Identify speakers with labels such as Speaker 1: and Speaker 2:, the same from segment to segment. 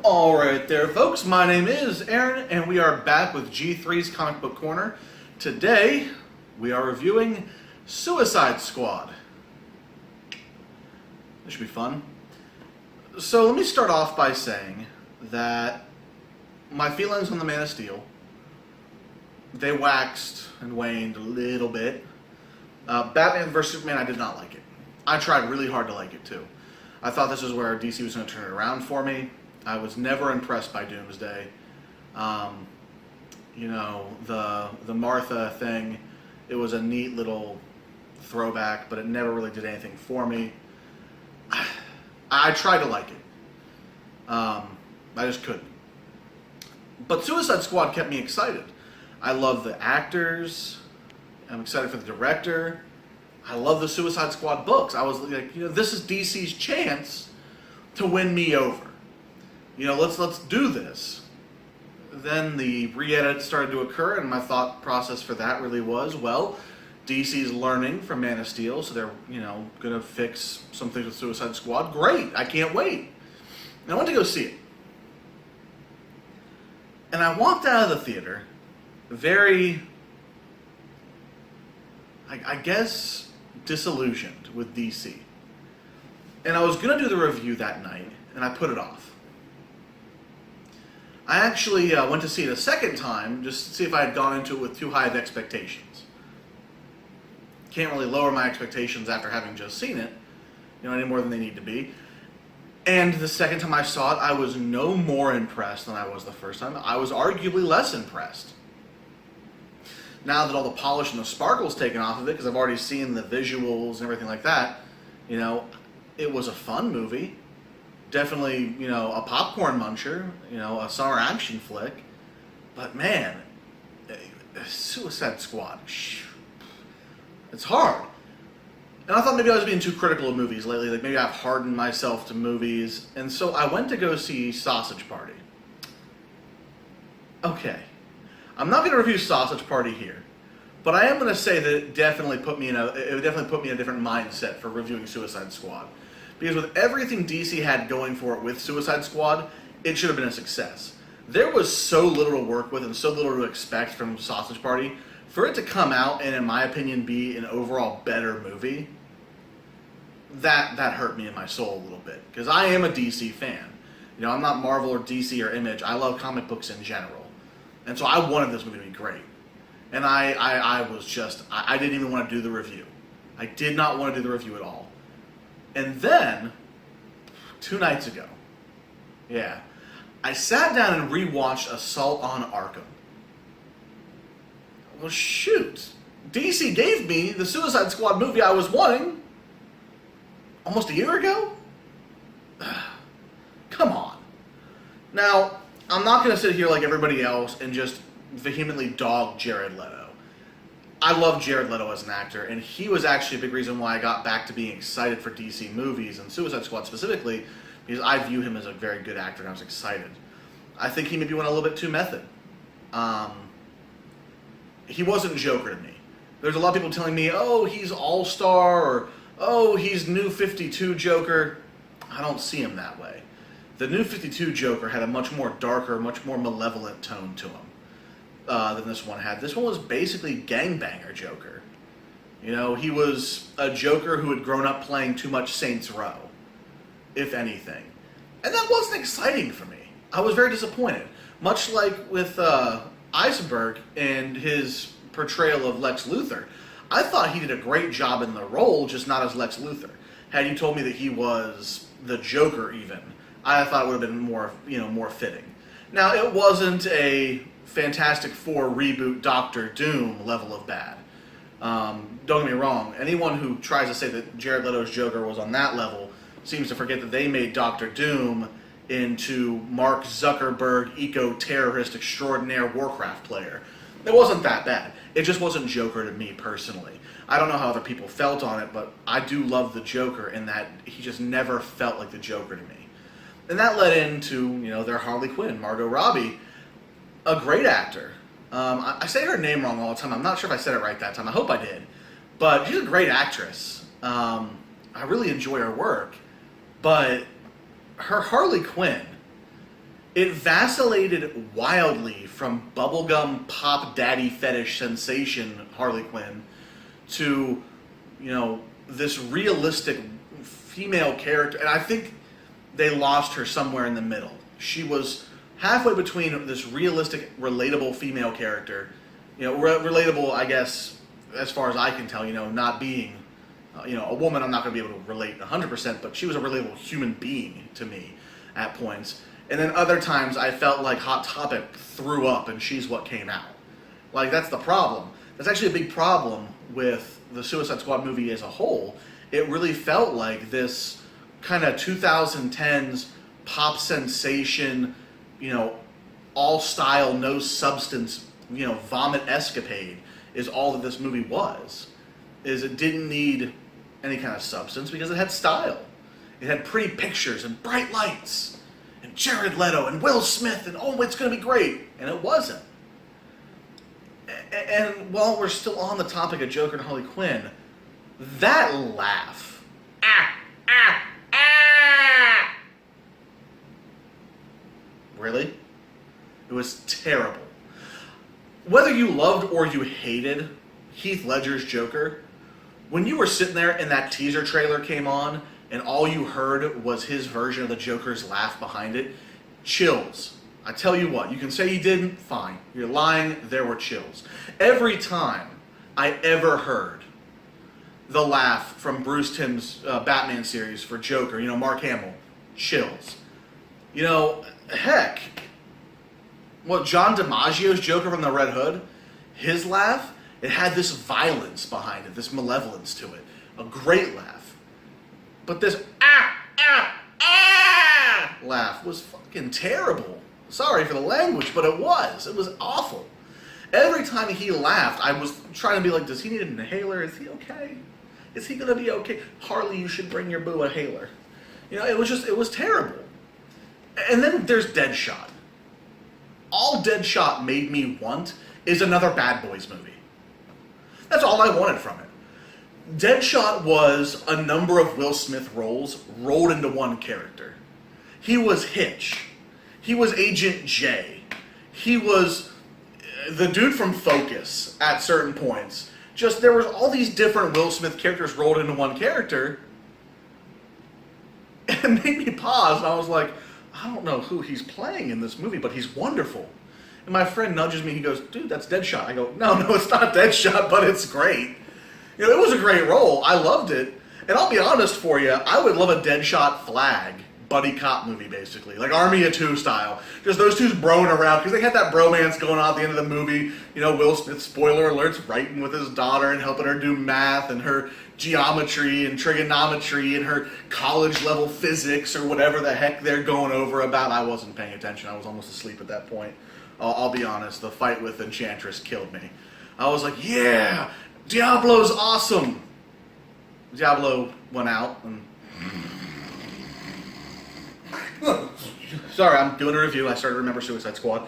Speaker 1: Alright there folks, my name is Aaron and we are back with G3's Comic Book Corner. Today we are reviewing Suicide Squad. This should be fun. So let me start off by saying that my feelings on the Man of Steel, they waxed and waned a little bit. Batman vs. Superman, I did not like it. I tried really hard to like it too. I thought this is where DC was going to turn it around for me. I was never impressed by Doomsday. You know, the Martha thing, it was a neat little throwback, but it never really did anything for me. I tried to like it. I just couldn't. But Suicide Squad kept me excited. I love the actors. I'm excited for the director. I love the Suicide Squad books. I was like, you know, this is DC's chance to win me over. You know, let's do this. Then the re-edit started to occur, and my thought process for that really was, well, DC's learning from Man of Steel, so they're, you know, going to fix some things with Suicide Squad. Great, I can't wait. And I went to go see it. And I walked out of the theater very, I guess, disillusioned with DC. And I was going to do the review that night, and I put it off. I actually went to see it a second time just to see if I had gone into it with too high of expectations. Can't really lower my expectations after having just seen it, you know, any more than they need to be. And the second time I saw it, I was no more impressed than I was the first time. I was arguably less impressed. Now that all the polish and the sparkle's taken off of it, because I've already seen the visuals and everything like that, you know, it was a fun movie. Definitely, you know, a popcorn muncher, you know, a summer action flick. But man, Suicide Squad, it's hard. And I thought maybe I was being too critical of movies lately. Like maybe I've hardened myself to movies. And so I went to go see Sausage Party. Okay. I'm not going to review Sausage Party here. But I am going to say that it definitely put me in a different mindset for reviewing Suicide Squad. Because with everything DC had going for it with Suicide Squad, it should have been a success. There was so little to work with and so little to expect from Sausage Party. For it to come out and, in my opinion, be an overall better movie, that hurt me in my soul a little bit. Because I am a DC fan. You know, I'm not Marvel or DC or Image. I love comic books in general. And so I wanted this movie to be great. And I didn't even want to do the review. I did not want to do the review at all. And then, 2 nights ago, I sat down and rewatched Assault on Arkham. Well, shoot. DC gave me the Suicide Squad movie I was wanting almost a year ago? Come on. Now, I'm not going to sit here like everybody else and just vehemently dog Jared Leto. I love Jared Leto as an actor, and he was actually a big reason why I got back to being excited for DC movies, and Suicide Squad specifically, because I view him as a very good actor, and I was excited. I think he maybe went a little bit too method. He wasn't Joker to me. There's a lot of people telling me, oh, he's All-Star, or oh, he's New 52 Joker. I don't see him that way. The New 52 Joker had a much more darker, much more malevolent tone to him than this one had. This one was basically gangbanger Joker. You know, he was a Joker who had grown up playing too much Saints Row, if anything. And that wasn't exciting for me. I was very disappointed. Much like with Eisenberg and his portrayal of Lex Luthor. I thought he did a great job in the role, just not as Lex Luthor. Had you told me that he was the Joker even, I thought it would have been more, you know, more fitting. Now, it wasn't a Fantastic Four reboot Doctor Doom level of bad. Don't get me wrong. Anyone who tries to say that Jared Leto's Joker was on that level seems to forget that they made Doctor Doom into Mark Zuckerberg, eco-terrorist extraordinaire Warcraft player. It wasn't that bad. It just wasn't Joker to me personally. I don't know how other people felt on it, but I do love the Joker in that he just never felt like the Joker to me. And that led into, you know, their Harley Quinn, Margot Robbie, a great actor. I say her name wrong all the time. I'm not sure if I said it right that time. I hope I did. But she's a great actress. I really enjoy her work. But her Harley Quinn It vacillated wildly from bubblegum pop daddy fetish sensation Harley Quinn to, this realistic female character. And I think they lost her somewhere in the middle. She was halfway between this realistic, relatable female character, relatable, I guess, as far as I can tell, not being, a woman I'm not going to be able to relate 100%, but she was a relatable human being to me at points. And then other times I felt like Hot Topic threw up and she's what came out. Like, that's the problem. That's actually a big problem with the Suicide Squad movie as a whole. It really felt like this kind of 2010s pop sensation, all style, no substance, vomit escapade is all that this movie was. Is it didn't need any kind of substance because it had style. It had pretty pictures and bright lights and Jared Leto and Will Smith and oh, it's going to be great. And it wasn't. And while we're still on the topic of Joker and Harley Quinn, that laugh. Really? It was terrible. Whether you loved or you hated Heath Ledger's Joker, when you were sitting there and that teaser trailer came on and all you heard was his version of the Joker's laugh behind it, chills. I tell you what, you can say you didn't, fine. You're lying, there were chills. Every time I ever heard the laugh from Bruce Timm's Batman series for Joker, Mark Hamill, chills. Heck, John DiMaggio's Joker from the Red Hood, his laugh, it had this violence behind it, this malevolence to it. A great laugh. But this laugh was fucking terrible. Sorry for the language, but it was. It was awful. Every time he laughed, I was trying to be like, does he need an inhaler? Is he okay? Is he going to be okay? Harley, you should bring your boo a inhaler. It was terrible. And then there's Deadshot. All Deadshot made me want is another Bad Boys movie. That's all I wanted from it. Deadshot was a number of Will Smith roles rolled into one character. He was Hitch. He was Agent J. He was the dude from Focus at certain points. Just, there was all these different Will Smith characters rolled into one character. And it made me pause, and I was like, I don't know who he's playing in this movie, but he's wonderful. And my friend nudges me, he goes, dude, that's Deadshot. I go, no, it's not Deadshot, but it's great. It was a great role. I loved it. And I'll be honest for you, I would love a Deadshot Flag buddy cop movie, basically. Like Army of Two style. Just those two's broing around, because they had that bromance going on at the end of the movie. Will Smith, spoiler alerts, writing with his daughter and helping her do math and her geometry and trigonometry and her college level physics or whatever the heck they're going over about. I wasn't paying attention. I was almost asleep at that point. I'll be honest, the fight with Enchantress killed me. I was like, yeah, Diablo's awesome. Diablo went out and... Sorry, I'm doing a review. I started to remember Suicide Squad.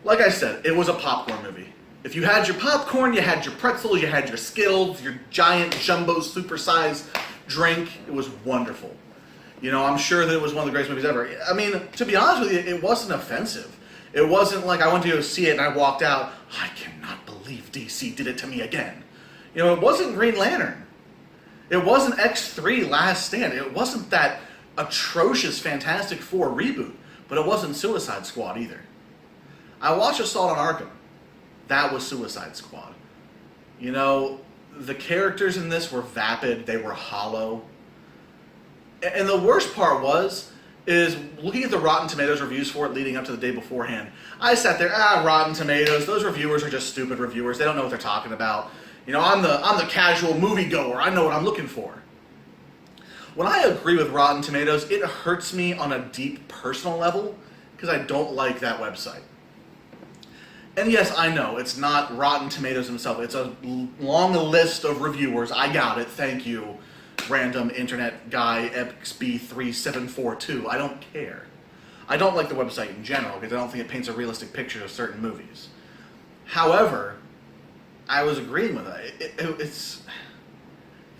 Speaker 1: Like I said, it was a popcorn movie. If you had your popcorn, you had your pretzels, you had your Skittles, your giant jumbo supersized drink, it was wonderful. I'm sure that it was one of the greatest movies ever. I mean, to be honest with you, it wasn't offensive. It wasn't like I went to go see it and I walked out, I cannot believe DC did it to me again. It wasn't Green Lantern. It wasn't X3 Last Stand. It wasn't that atrocious Fantastic Four reboot, but it wasn't Suicide Squad either. I watched Assault on Arkham. That was Suicide Squad. The characters in this were vapid, they were hollow. And the worst part is looking at the Rotten Tomatoes reviews for it leading up to the day beforehand. I sat there, Rotten Tomatoes, those reviewers are just stupid reviewers. They don't know what they're talking about. I'm the casual moviegoer. I know what I'm looking for. When I agree with Rotten Tomatoes, it hurts me on a deep personal level because I don't like that website. And yes, I know, it's not Rotten Tomatoes himself. It's a long list of reviewers. I got it, thank you, random internet guy XB3742. I don't care. I don't like the website in general because I don't think it paints a realistic picture of certain movies. However, I was agreeing with it. It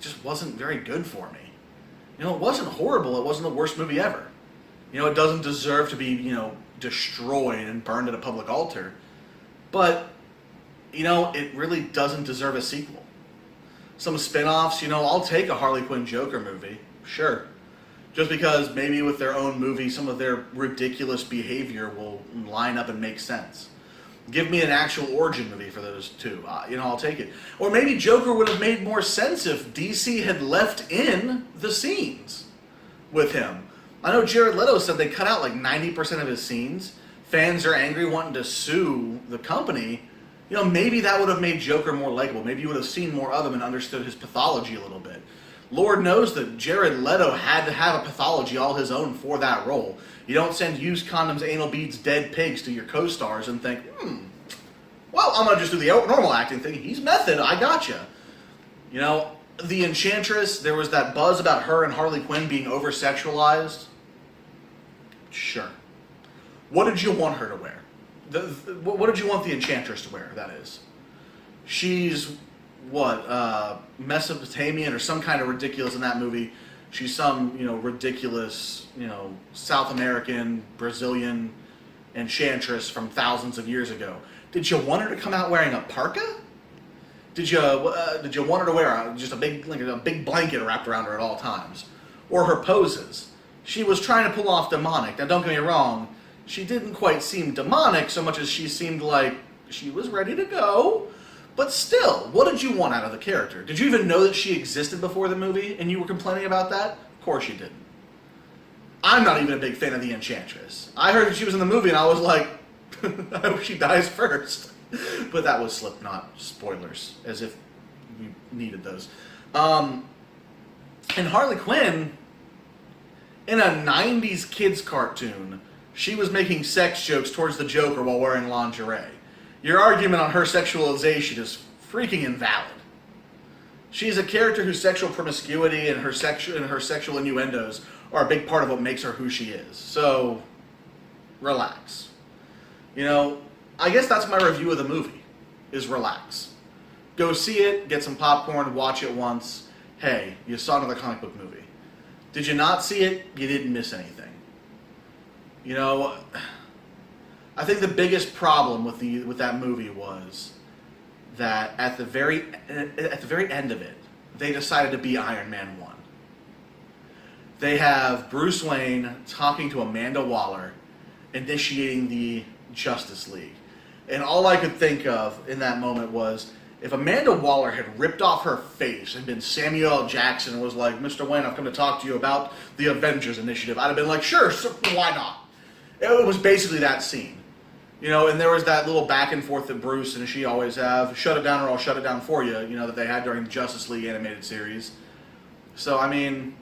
Speaker 1: just wasn't very good for me. It wasn't horrible. It wasn't the worst movie ever. You know, it doesn't deserve to be, you know, destroyed and burned at a public altar. But, you know, it really doesn't deserve a sequel. Some spin-offs, you know, I'll take a Harley Quinn Joker movie, sure. Just because maybe with their own movie, some of their ridiculous behavior will line up and make sense. Give me an actual origin movie for those two. You know, I'll take it. Or maybe Joker would have made more sense if DC had left in the scenes with him. I know Jared Leto said they cut out like 90% of his scenes. Fans are angry, wanting to sue the company. You know, maybe that would have made Joker more likable. Maybe you would have seen more of him and understood his pathology a little bit. Lord knows that Jared Leto had to have a pathology all his own for that role. You don't send used condoms, anal beads, dead pigs to your co-stars and think, well, I'm going to just do the normal acting thing. He's method, I gotcha. You know, the Enchantress, there was that buzz about her and Harley Quinn being over-sexualized. Sure. What did you want her to wear? What did you want the Enchantress to wear, that is? She's, Mesopotamian or some kind of ridiculous in that movie. She's some, you know, ridiculous, you know, South American, Brazilian enchantress from thousands of years ago. Did you want her to come out wearing a parka? Did you want her to wear just a big blanket wrapped around her at all times? Or her poses? She was trying to pull off demonic. Now, don't get me wrong, she didn't quite seem demonic so much as she seemed like she was ready to go. But still, what did you want out of the character? Did you even know that she existed before the movie and you were complaining about that? Of course you didn't. I'm not even a big fan of the Enchantress. I heard that she was in the movie and I was like, I hope she dies first. But that was Slipknot spoilers, as if we needed those. And Harley Quinn, in a 90s kids cartoon, she was making sex jokes towards the Joker while wearing lingerie. Your argument on her sexualization is freaking invalid. She's a character whose sexual promiscuity and her sexual innuendos are a big part of what makes her who she is. So, relax. You know, I guess that's my review of the movie, is relax. Go see it, get some popcorn, watch it once. Hey, you saw another comic book movie. Did you not see it? You didn't miss anything. You know, I think the biggest problem with that movie was that at the very end of it, they decided to be Iron Man 1. They have Bruce Wayne talking to Amanda Waller, initiating the Justice League. And all I could think of in that moment was, if Amanda Waller had ripped off her face and been Samuel L. Jackson and was like, Mr. Wayne, I've come to talk to you about the Avengers Initiative, I'd have been like, sure, why not? It was basically that scene. You know, and there was that little back and forth that Bruce and she always have, shut it down or I'll shut it down for you, you know, that they had during the Justice League animated series. So, I mean,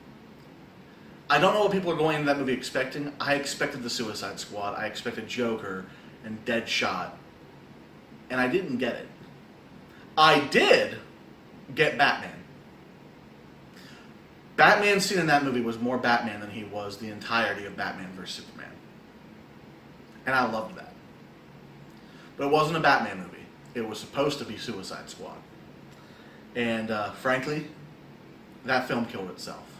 Speaker 1: I don't know what people are going into that movie expecting. I expected the Suicide Squad. I expected Joker and Deadshot. And I didn't get it. I did get Batman. Batman's scene in that movie was more Batman than he was the entirety of Batman vs. Superman. And I loved that. But it wasn't a Batman movie. It was supposed to be Suicide Squad. And frankly, that film killed itself.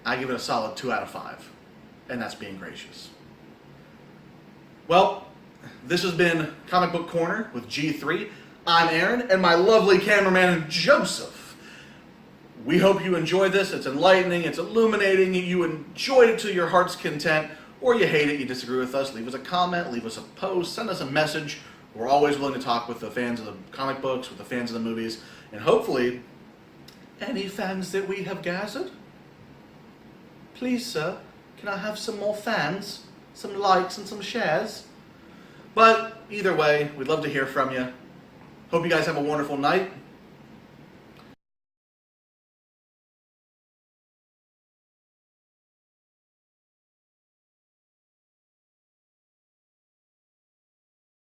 Speaker 1: I give it a solid 2 out of 5. And that's being gracious. Well, this has been Comic Book Corner with G3. I'm Aaron, and my lovely cameraman, Joseph. We hope you enjoyed this. It's enlightening, it's illuminating, you enjoyed it to your heart's content, or you hate it, you disagree with us, leave us a comment, leave us a post, send us a message. We're always willing to talk with the fans of the comic books, with the fans of the movies, and hopefully, any fans that we have gathered. Please, sir, can I have some more fans? Some likes and some shares? But either way, we'd love to hear from you. Hope you guys have a wonderful night.